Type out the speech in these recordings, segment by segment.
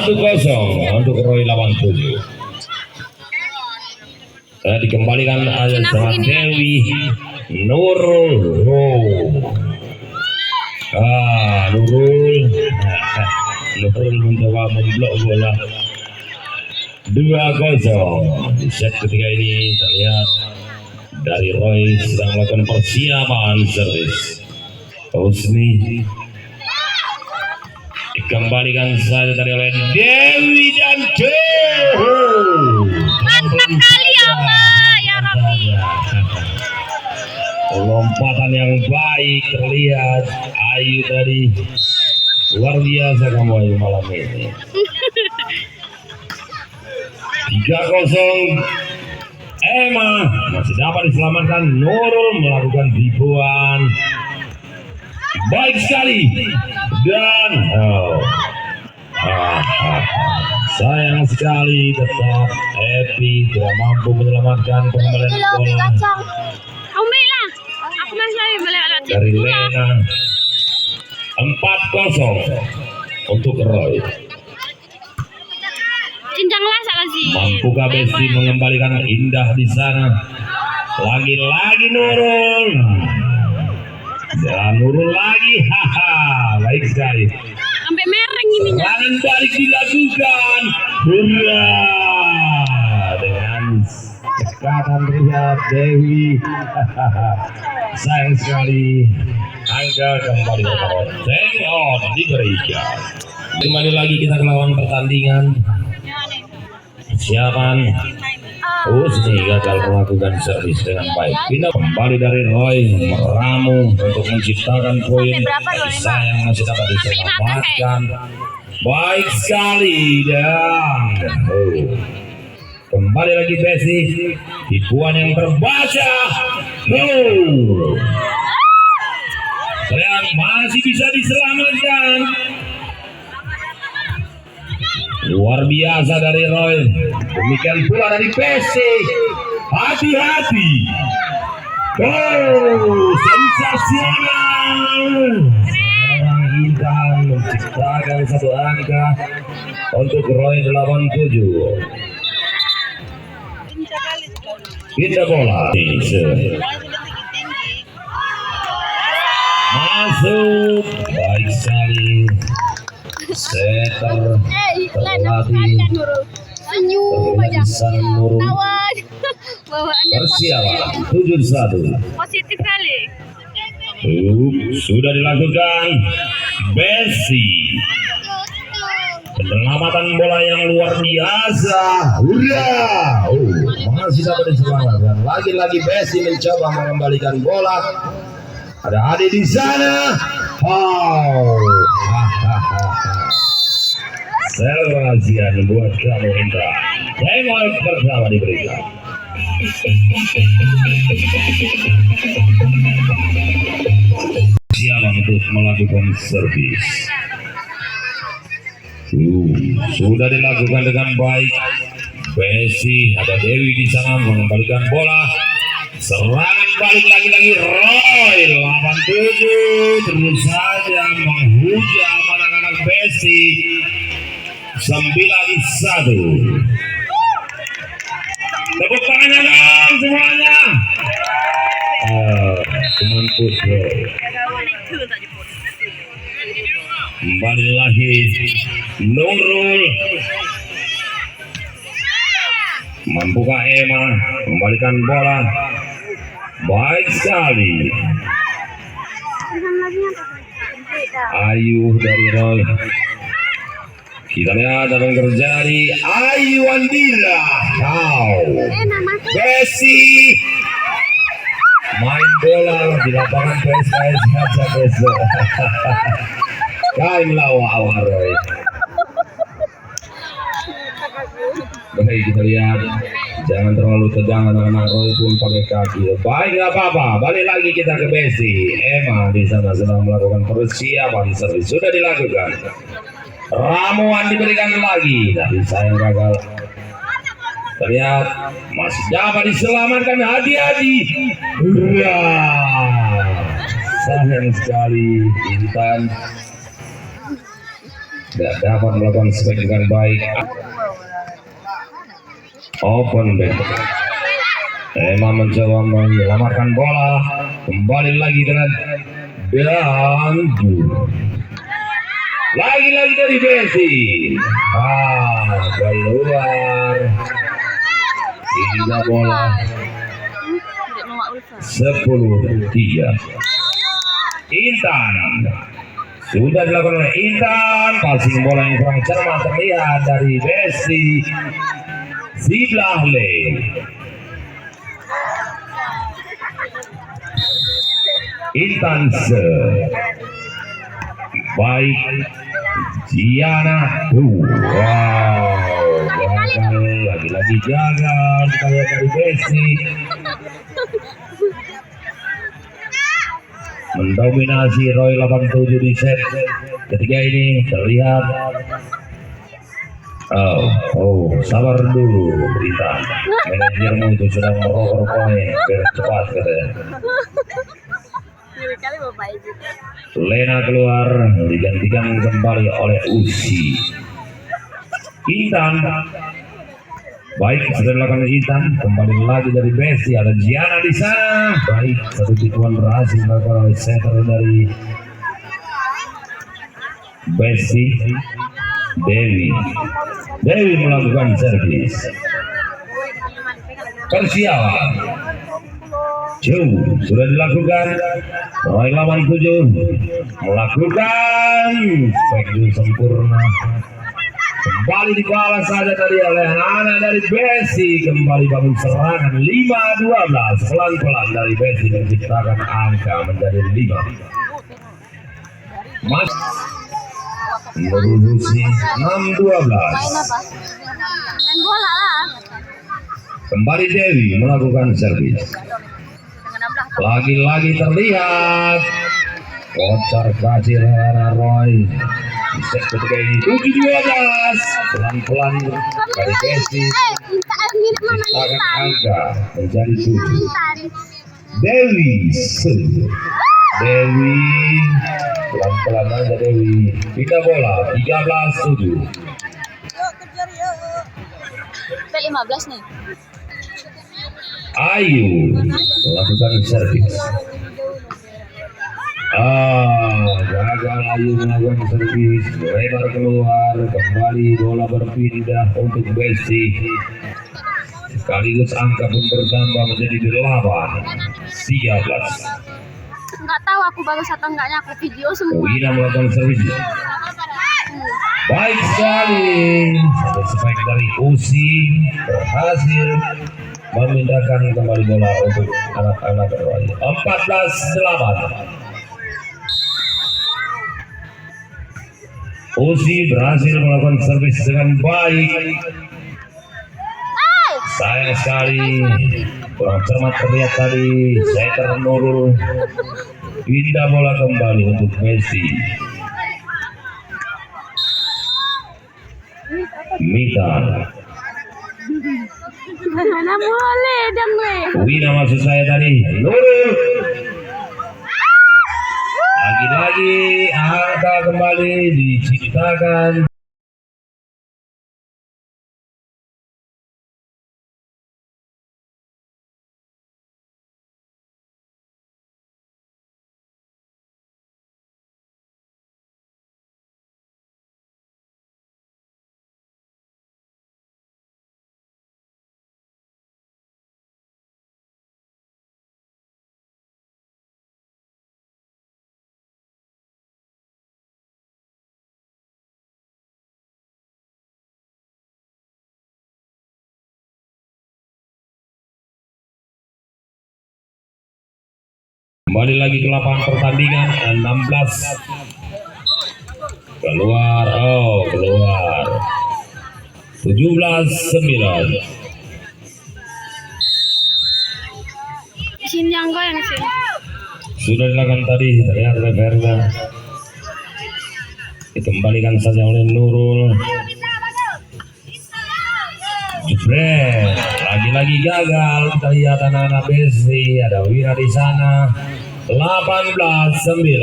1-0 untuk Roy lawan 7. Dikembalikan sama Dewi Nurul. Nurul mencoba memblok bola. 2-0 di set ketiga ini. Terlihat dari Roy sedang melakukan persiapan servis. Husni dikembalikan saja tadi oleh Dewi dan mantap kali ya Allah ya Rabbi. Lompatan yang baik terlihat Ayu tadi. Luar biasa kamu Ayu malam ini. 3-0 Emma masih dapat diselamatkan. Nurul melakukan ribuan baik sekali dan sayang sekali tetap Epi tidak mampu menyelamatkan pengembalian bola dari Lena. 4-0 untuk Roy. Mampukah Besti mengembalikan indah di sana? Lagi-lagi Nurul. Dan Nurul lagi. Baik sekali. Sampai mereng ini. Serangan balik dilakukan. Hurra! Dengan cekatan terlihat Dewi. Sayang sekali. Angka kembali ke bawah. Diberikan. Kembali lagi kita ke lawan pertandingan. Persiapan. Husni gagal melakukan servis dengan baik. Pindah kembali dari Roy meramu untuk menciptakan poin. Sayang masih dapat diselamatkan. Baik sekali dan kembali lagi Besti. Tipuan yang terbaca. Sayang masih bisa diselamatkan. Luar biasa dari Roy. Demikian pula dari Besti. Hati-hati. Sensasional. Seorang Intan menciptakan satu angka untuk Roy 87. Pindah bola. Masuk. Baik sekali. Setter terlatih senyum aja tawan persiapan 71 positif kali. Sudah dilakukan Besti. Penyelamatan bola yang luar biasa. Hurra! Masih dapat diselamatkan. Lagi-lagi Besti mencoba mengembalikan bola. Ada Ade di sana. Serasian buat kamu Indra. Tengok pertama diberikan. Siapa untuk melakukan servis? Sudah dilakukan dengan baik. Besti, ada Dewi di sana mengembalikan bola. Serangan balik lagi-lagi Roy 87 terus saja menghujam anak-anak Besti. 9-1. Tepuk tangannya dong semuanya. Cuman football. Kembali lagi Nurul. Mampukah Emma kembalikan bola? Baik sekali. Ayu dari Roy. Kita lihat apa yang terjadi. Ayu Andira. Besti main bola di lapangan PSKS Haja besok. Kain lawa Roy. Baik, kita lihat. Jangan terlalu tegang anak-anak Roy pun pakai kaki. Baik, nggak apa-apa. Balik lagi kita ke Besti. Emma di sana sedang melakukan persiapan servis. Sudah dilakukan. Ramuan diberikan lagi, tapi sayang gagal. Terlihat masih dapat diselamatkan. Hati-hati. Sayang sekali Intan. tidak dapat melakukan spek dengan baik. Open back. Emma mencoba menyelamatkan bola, kembali lagi dengan Dandu. Lagi-lagi dari Messi. Keluar. Hingga bola 10-3. Intan sudah dilakukan oleh Intan. Passing bola yang kurang cermat terlihat dari Messi. Ziblale. Intan baik Giana. Wow, gagal, lagi-lagi gagal kita lihat dari Messi. Mendominasi Roy 87 di set ketiga ini terlihat. Sabar dulu Intan, manajermu itu sedang merokok poin biar cepat katanya. Lena keluar, digantikan kembali oleh Usi. Intan baik, sudah dilakukan Intan, kembali lagi dari Messi. Ada Giana di sana. Baik, satu tipuan berhasil dilakukan oleh setter dari Messi. Dewi melakukan servis. Persiapan jauh sudah dilakukan. Roy 87 melakukan spekul sempurna. Kembali dibalas saja tadi oleh anak dari Messi. Kembali bangun serangan 5-12. Pelan-pelan dari Messi menciptakan angka menjadi 5. Mas Merubusi 6-12. Main bola lah. Kembali Dewi melakukan servis. Lagi-lagi terlihat kocar kacir Roy. Set ketiga ini 7-12. Pelan-pelan dari Messi menciptakan angka menjadi 7. Dewi pelan-pelan aja Dewi. Pindah bola 13-7. 15 nih. Ayu melakukan servis. Gagal Ayu melakukan servis. Lebar keluar, kembali bola berpindah untuk Messi. Sekaligus angka pun bertambah menjadi 8-13. Nggak tahu aku bagus atau enggaknya, aku video semua. Wina melakukan servis. Baik sekali. Satu spike dari Usi berhasil memindahkan kembali bola untuk anak-anak Roy. 14-8. Usi berhasil melakukan servis dengan baik. Sayang sekali kurang cermat terlihat tadi. Setter Nurul pindah bola kembali untuk Messi. Mita Mana boleh dong gue. Wina maksud saya tadi. Nurul lagi-lagi angka kembali diciptakan. Kembali lagi ke lapangan pertandingan 16. Keluar 17-9. Sini yang goyang sih. Sudah dilakukan tadi, terlihat oleh Verda. Dikembalikan saja oleh Nurul. Jepret, lagi-lagi gagal. Kita lihat anak-anak Messi, ada Wira di sana. 18-9.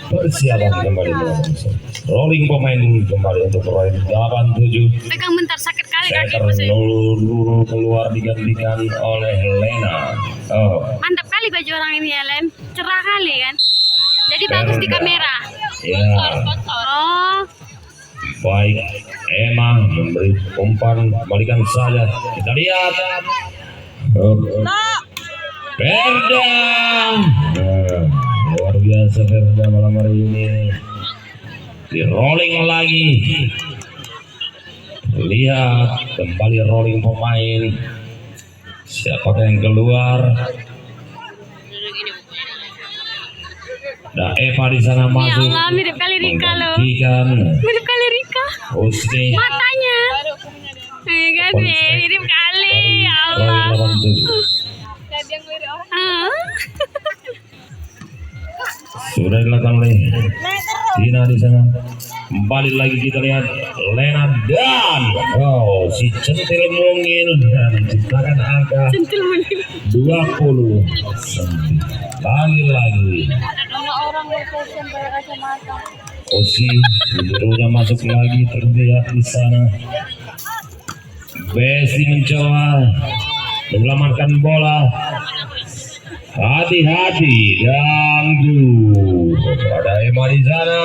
Persiapan kembali melakukan Rolling pemain kembali untuk Roy 87. Pegang bentar, sakit kali kaki Setter bos. Nurul keluar digantikan oleh Lena. Oh, Mantap kali baju orang ini ya, Len. Cerah kali kan. Jadi bagus di Perda. kamera. Ya, Oh, baik. Emma memberi umpan, kembalikan saja. Kita lihat. Oh. Perda. Nah, luar biasa Perda malam hari ini. Di rolling lagi. Lihat kembali rolling pemain. Siapakah yang keluar? Nah, Eva di sana ya masuk. Allah, mirip kali Rika loh. Menggantikan Mirip kali Rika. Husni. Matanya. Iya kan, mirip kali. Ya Roy Allah. 87. Ah. Sudah dilakukan oleh Tina di sana. Kembali lagi kita lihat Lena dan si centil mungil menciptakan angka Centil mungil. 20. Lagi-lagi Osi seluruhnya masuk lagi terlihat di sana. Besi mencoba menyelamatkan bola. Hati-hati ganggu ada Emma di sana.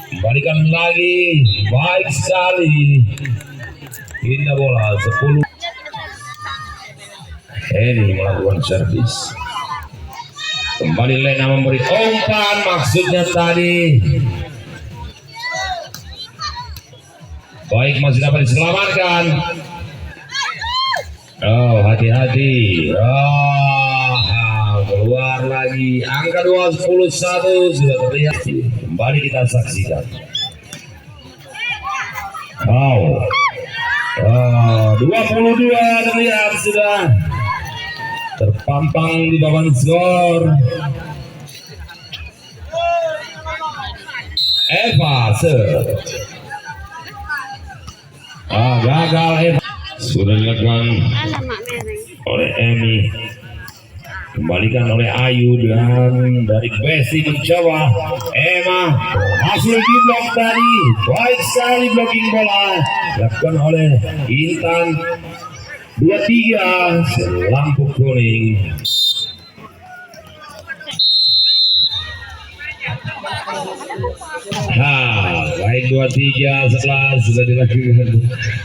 Kembalikan lagi, baik sekali. Indah bola 10. Henny melakukan servis. Kembali Lena memberi umpan, maksudnya tadi. Baik, masih dapat diselamatkan. Oh, hati-hati. Keluar lagi. Angka 21 sudah terlihat. Kembali kita saksikan. 22 terlihat sudah terpampang di papan skor. Eva gagal Eva. Sudah dilakukan Alamak mereng. oleh Emi. Kembalikan oleh Ayu dan dari Besi mencoba. Emma hasil di blok tadi. Baik sekali blocking bola. Dilakukan oleh Intan. 23 lampu kuning. Baik 23 11 sudah dilakukan.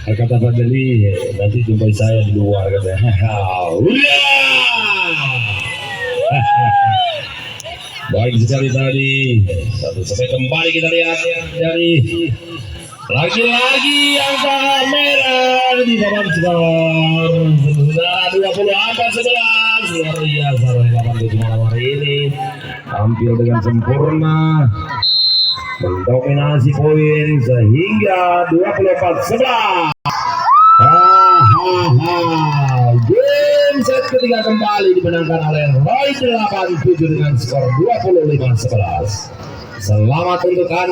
Kata Fadli nanti jumpai saya di luar katanya. Baik sekali tadi. Satu sampai kembali kita lihat dari lagi-lagi angka merah di papan skor. Sudah 20-11. Luar biasa Roy 87 malam hari ini tampil dengan sempurna, mendominasi poin sehingga 24-11. Game set ketiga kembali dimenangkan oleh Roy 87 dengan skor 25-11. Selamat untuk Anda.